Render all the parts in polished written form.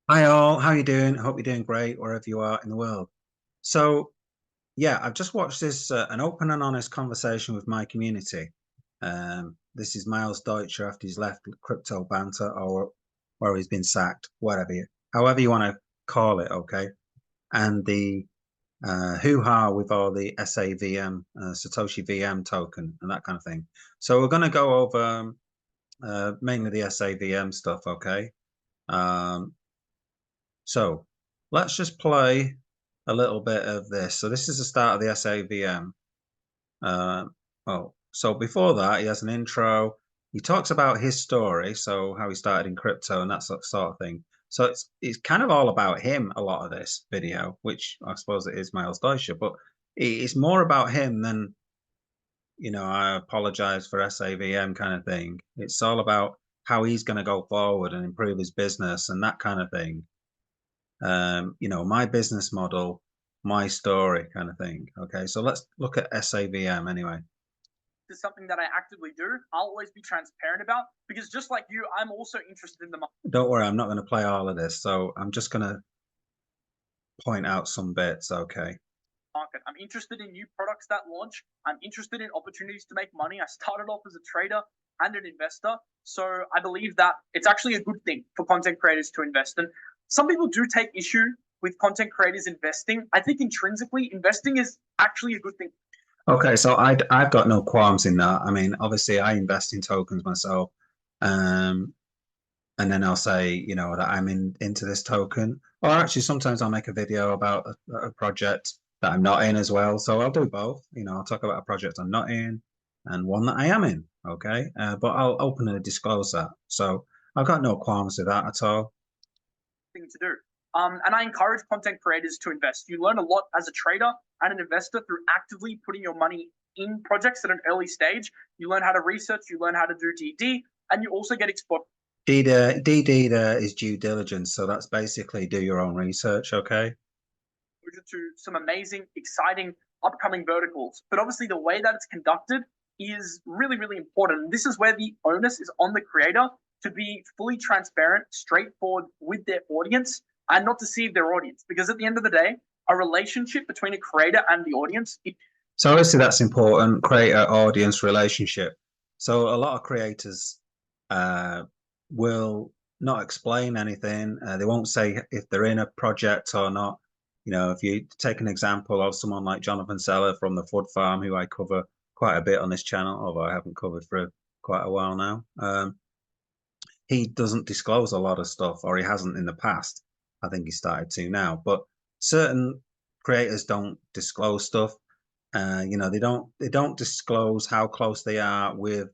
Hi all, how you doing? I hope you're doing great wherever you are in the world. So, yeah, I've just watched this an open and honest conversation with my community. This is milesdeutscher after he's left crypto banter or he's been sacked, however you want to call it, okay? And the hoo-ha with all the SAVM, Satoshi VM token and that kind of thing. So we're going to go over mainly the SAVM stuff, okay? Um, So let's just play a little bit of this. So this is the start of the SAVM. Uh, so before that, he has an intro. He talks about his story, so how he started in crypto and that sort of thing. So it's kind of all about him, a lot of this video, which I suppose it is Miles Deutscher, but it's more about him than, I apologize for SAVM kind of thing. It's all about how he's going to go forward and improve his business and that kind of thing. My business model, my story kind of thing. Okay, so let's look at SAVM anyway. Is something that I actively do. I'll always be transparent about because just like you, I'm also interested in the Don't worry, I'm not going to play all of this, so I'm just going to point out some bits. Okay. market. I'm interested in new products that launch. I'm interested in opportunities to make money. I started off as a trader and an investor. So I believe that it's actually a good thing for content creators to invest in. Some people do take issue with content creators investing. I think intrinsically, investing is actually a good thing. Okay, so I've got no qualms in that. I mean, obviously I invest in tokens myself. Um, and then I'll say, that I'm into this token. Or actually sometimes I'll make a video about a project that I'm not in as well. So I'll do both. I'll talk about a project I'm not in and one that I am in. Okay. But I'll openly disclose that. So I've got no qualms with that at all. Thing to do. And I encourage content creators to invest. You learn a lot as a trader and an investor through actively putting your money in projects at an early stage. You learn how to research, you learn how to do DD, and you also get exposure DD there is due diligence. So that's basically do your own research. Okay. to some amazing, exciting, upcoming verticals. But obviously, the way that it's conducted is really, really important. And this is where the onus is on the creator to be fully transparent, straightforward with their audience and not deceive their audience. Because at the end of the day, a relationship between a creator and the audience. So obviously that's important, creator audience relationship. So a lot of creators uh, will not explain anything. They won't say if they're in a project or not. If you take an example of someone like Jonathan Seller from the Fud Farm, who I cover quite a bit on this channel, although I haven't covered for quite a while now. He doesn't disclose a lot of stuff, or he hasn't in the past. I think he started to now, but certain creators don't disclose stuff. They don't disclose how close they are with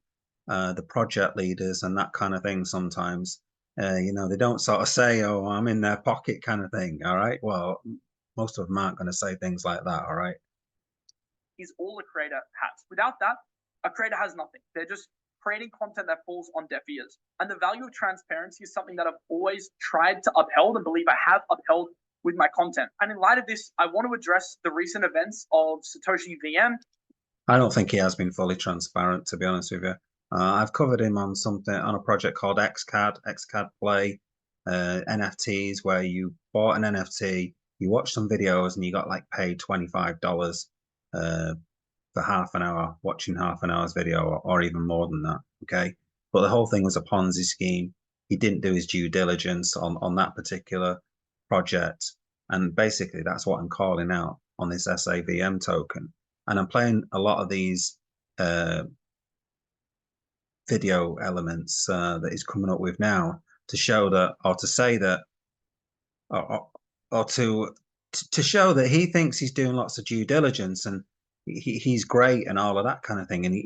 the project leaders and that kind of thing sometimes. They don't sort of say, "Oh, I'm in their pocket," kind of thing. All right. Well, most of them aren't going to say things like that. All right. Is all a creator has. Without that, a creator has nothing. They're just creating content that falls on deaf ears. And the value of transparency is something that I've always tried to uphold and believe I have upheld with my content. And in light of this, I want to address the recent events of Satoshi VM. I don't think he has been fully transparent, to be honest with you. I've covered him on something on a project called XCAD Play, NFTs, where you bought an NFT, you watched some videos, and you got like paid $25 uh, for half an hour, watching half an hour's video, or even more than that. Okay, but the whole thing was a Ponzi scheme. He didn't do his due diligence on that particular project, and basically that's what I'm calling out on this SAVM token. And I'm playing a lot of these uh, video elements that he's coming up with now to show that, or to say that, or, or to show that he thinks he's doing lots of due diligence and he's great and all of that kind of thing. And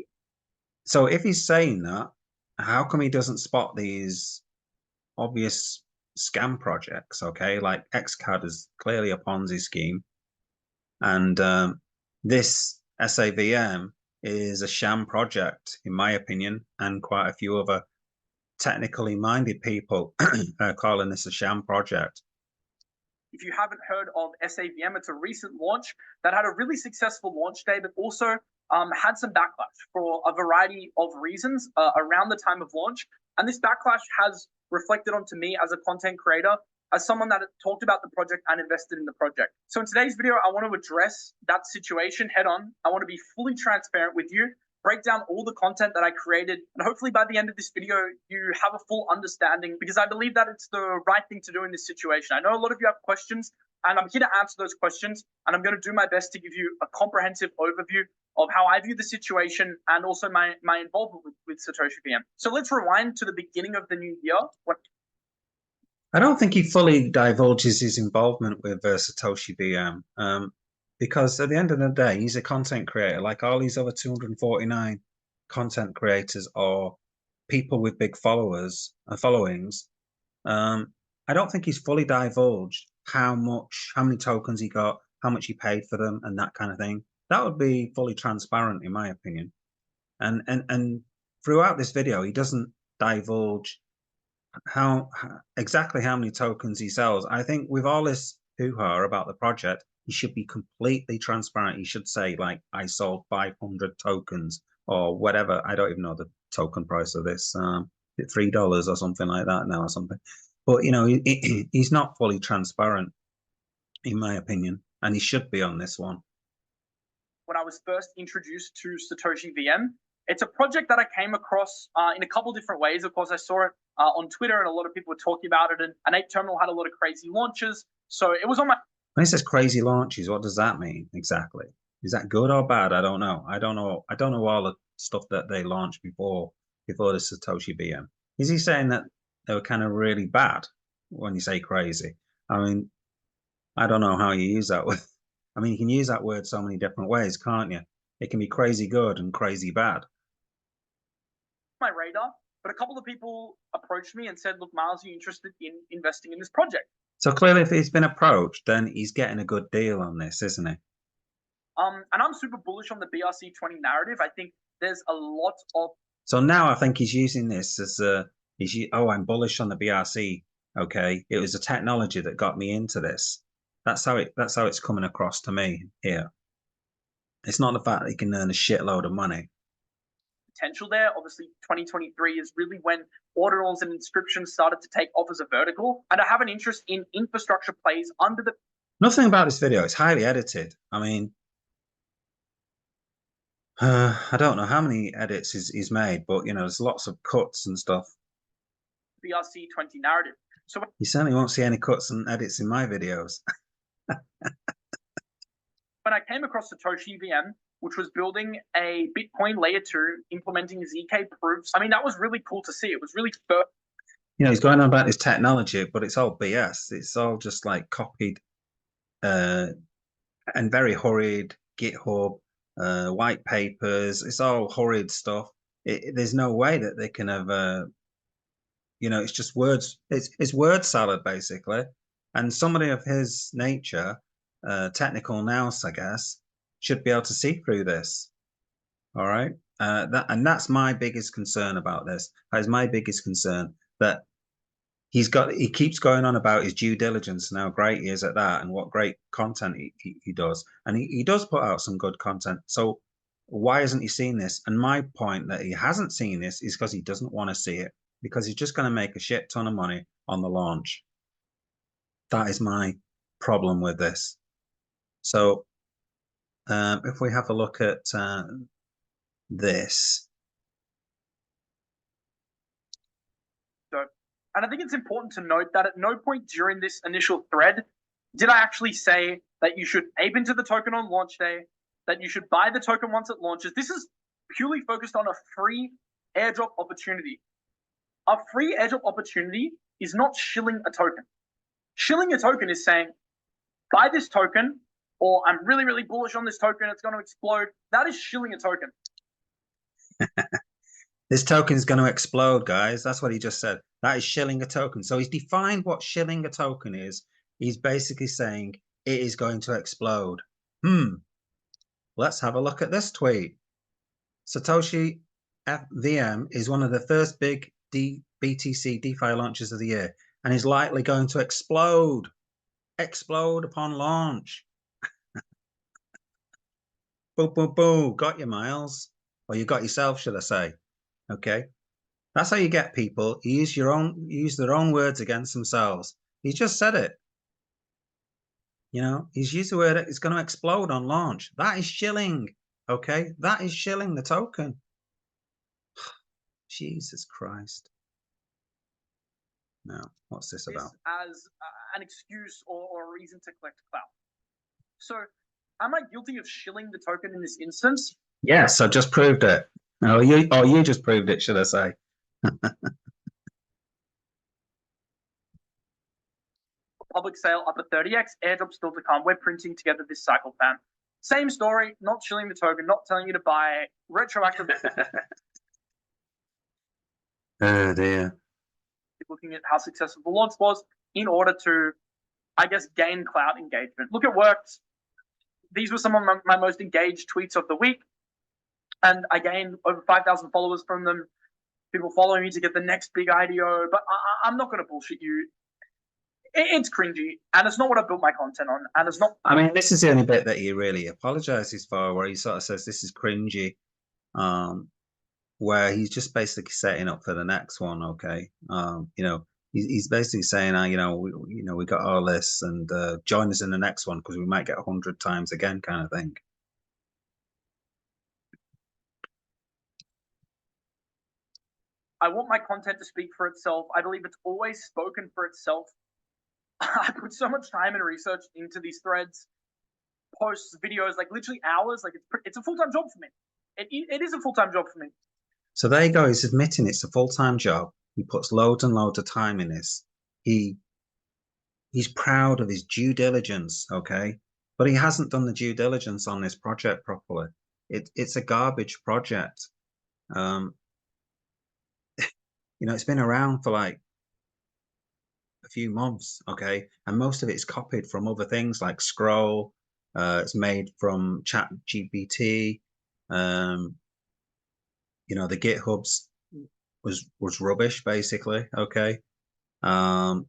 so if he's saying that, how come he doesn't spot these obvious scam projects? Okay, like XCAD is clearly a Ponzi scheme, and this SAVM is a sham project, in my opinion, and quite a few other technically minded people are calling this a sham project. If you haven't heard of SAVM, it's a recent launch that had a really successful launch day, but also had some backlash for a variety of reasons around the time of launch. And this backlash has reflected onto me as a content creator as someone that talked about the project and invested in the project. So in today's video, I want to address that situation head on. I want to be fully transparent with you, break down all the content that I created, and hopefully by the end of this video, you have a full understanding, because I believe that it's the right thing to do in this situation. I know a lot of you have questions, and I'm here to answer those questions, and I'm going to do my best to give you a comprehensive overview of how I view the situation and also my involvement with Satoshi VM. So let's rewind to the beginning of the new year. I don't think he fully divulges his involvement with Satoshi VM, because at the end of the day, he's a content creator like all these other 249 content creators or people with big followings. I don't think he's fully divulged how many tokens he got, how much he paid for them, and that kind of thing. That would be fully transparent, in my opinion. And throughout this video, he doesn't divulge exactly how many tokens he sells. I think with all this hoo-ha about the project, he should be completely transparent. He should say, like, I sold 500 tokens or whatever. I don't even know the token price of this, $3 or something like that now or something. But, you know, he's not fully transparent, in my opinion, and he should be on this one. When I was first introduced to Satoshi VM, it's a project that I came across in a couple different ways. Of course, I saw it on Twitter, and a lot of people were talking about it. And 8 Terminal had a lot of crazy launches, so it was on my. When it says crazy launches, what does that mean exactly? Is that good or bad? I don't know. I don't know all the stuff that they launched before the Satoshi VM. Is he saying that they were kind of really bad when you say crazy? I mean, I don't know how you use that word. I mean, you can use that word so many different ways, can't you? It can be crazy good and crazy bad. My radar, but a couple of people approached me and said, look, Miles, are you interested in investing in this project? So clearly, if he's been approached, then he's getting a good deal on this, isn't he? And I'm super bullish on the BRC20 narrative. I think there's a lot of. So now I think he's using this as I'm bullish on the BRC. Okay, it was a technology that got me into this. That's how it's coming across to me here. It's not the fact that he can earn a shitload of money. Potential there. Obviously, 2023 is really when ordinals and inscriptions started to take off as a vertical, and I have an interest in infrastructure plays under the. Nothing about this video. It's highly edited. I mean, I don't know how many edits he's made, but you know, there's lots of cuts and stuff. BRC20 narrative. So you certainly won't see any cuts and edits in my videos. When I came across Satoshi VM, which was building a Bitcoin layer 2, implementing ZK proofs, I mean, that was really cool to see. It was really. You know, he's going on about this technology, but it's all BS. It's all just like copied and very hurried GitHub, white papers. It's all hurried stuff. There's no way that they can have, you know, it's just words. It's word salad, basically. And somebody of his nature, technical nous, I guess, should be able to see through this. All right. That's my biggest concern about this. That is my biggest concern, that he keeps going on about his due diligence and how great he is at that and what great content he does. And he does put out some good content. So why hasn't he seen this? And my point that he hasn't seen this is because he doesn't want to see it, because he's just going to make a shit ton of money on the launch. That is my problem with this. So if we have a look at this. And I think it's important to note that at no point during this initial thread did I actually say that you should ape into the token on launch day, that you should buy the token once it launches. This is purely focused on a free airdrop opportunity. A free airdrop opportunity is not shilling a token. Shilling a token is saying, buy this token, or I'm really, really bullish on this token, it's going to explode. That is shilling a token. This token is going to explode, guys. That's what he just said. That is shilling a token. So he's defined what shilling a token is. He's basically saying it is going to explode. Let's have a look at this tweet. Satoshi VM is one of the first big BTC DeFi launches of the year and is likely going to explode. Explode upon launch. Boo, boo, boo. Got you, Miles. Or you got yourself, should I say. Okay. That's how you get people. You use their own words against themselves. He just said it. You know, he's used the word it's going to explode on launch. That is Shilling. Okay, that is Shilling, the token. Jesus Christ. Now, what's this about? As an excuse or a reason to collect clout. So, am I guilty of shilling the token in this instance? Yes, I just proved it. Oh, you just proved it, should I say? Public sale up at 30x, airdrop still to come. We're printing together this cycle, fam. Same story, not shilling the token, not telling you to buy it, retroactive. Oh dear. Looking at how successful the launch was in order to, I guess, gain clout engagement. Look, it worked. These were some of my most engaged tweets of the week. And I gained over 5,000 followers from them. People following me to get the next big IDO. But I'm not going to bullshit you. It's cringy, and it's not what I built my content on, and it's not. I mean, this is the only bit that he really apologizes for, where he sort of says this is cringy, where he's just basically setting up for the next one. Okay, you know, he's basically saying, you know, we got all this, and join us in the next one because we might get 100 times again, kind of thing. I want my content to speak for itself. I believe it's always spoken for itself. I put so much time and research into these threads, posts, videos, like literally hours. Like it's a full-time job for me. It is a full-time job for me. So there you go. He's admitting it's a full-time job. He puts loads and loads of time in this. He's proud of his due diligence, okay? But he hasn't done the due diligence on this project properly. It's a garbage project. You know, it's been around for like a few months, okay? And most of it is copied from other things like Scroll. It's made from Chat GPT. You know, the GitHubs was rubbish, basically, okay? You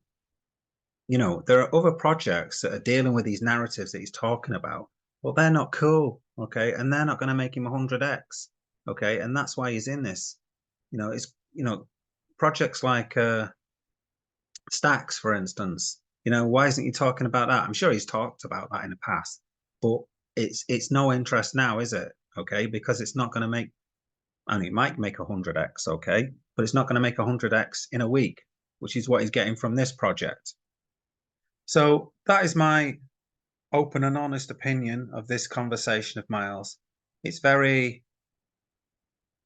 know, there are other projects that are dealing with these narratives that he's talking about. Well, they're not cool, okay? And they're not going to make him 100x, okay? And that's why he's in this. You know, it's, you know, projects like Stacks, for instance. You know, why isn't he talking about that? I'm sure he's talked about that in the past, but it's no interest now, is it? Okay, because it's not going to make, and it might make 100x, okay, but it's not going to make 100x in a week, which is what he's getting from this project. So that is my open and honest opinion of this conversation of Miles. It's very,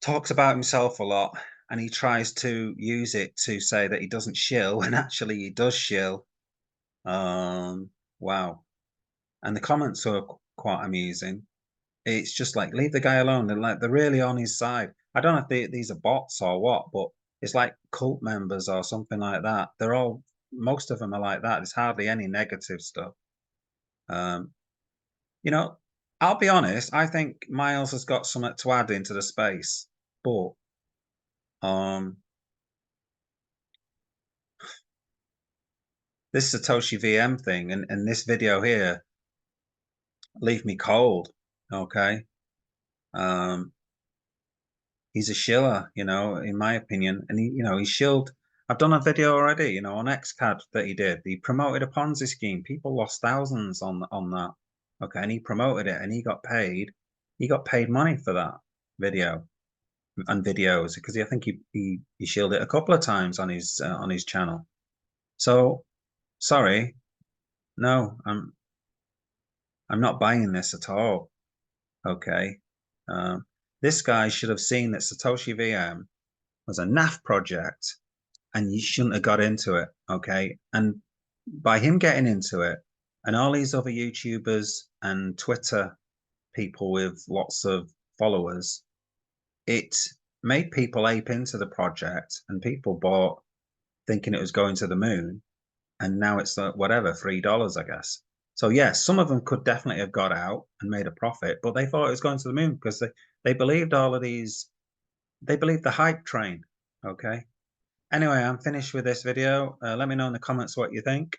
talks about himself a lot, and he tries to use it to say that he doesn't shill, and actually he does shill. Wow. And the comments are quite amusing. It's just like, leave the guy alone. They're really on his side. I don't know if these are bots or what, but it's like cult members or something like that. They're all, most of them are like that. There's hardly any negative stuff. You know, I'll be honest, I think Miles has got something to add into the space, but this Satoshi VM thing and this video here leave me cold. Okay. He's a shiller, you know, in my opinion. And he, you know, he shilled. I've done a video already, you know, on XCAD that he did. He promoted a Ponzi scheme. People lost thousands on that. Okay, and he promoted it and he got paid. He got paid money for that video and videos because I think he shilled it a couple of times on his channel. So sorry, no, I'm not buying this at all. Okay. This guy should have seen that Satoshi VM was a naff project and you shouldn't have got into it. Okay. And by him getting into it and all these other YouTubers and Twitter people with lots of followers, it made people ape into the project and people bought thinking it was going to the moon. And now it's whatever, $3, I guess. So yes, some of them could definitely have got out and made a profit, but they thought it was going to the moon because they believed all of these, they believed the hype train. Okay. Anyway, I'm finished with this video. Let me know in the comments what you think.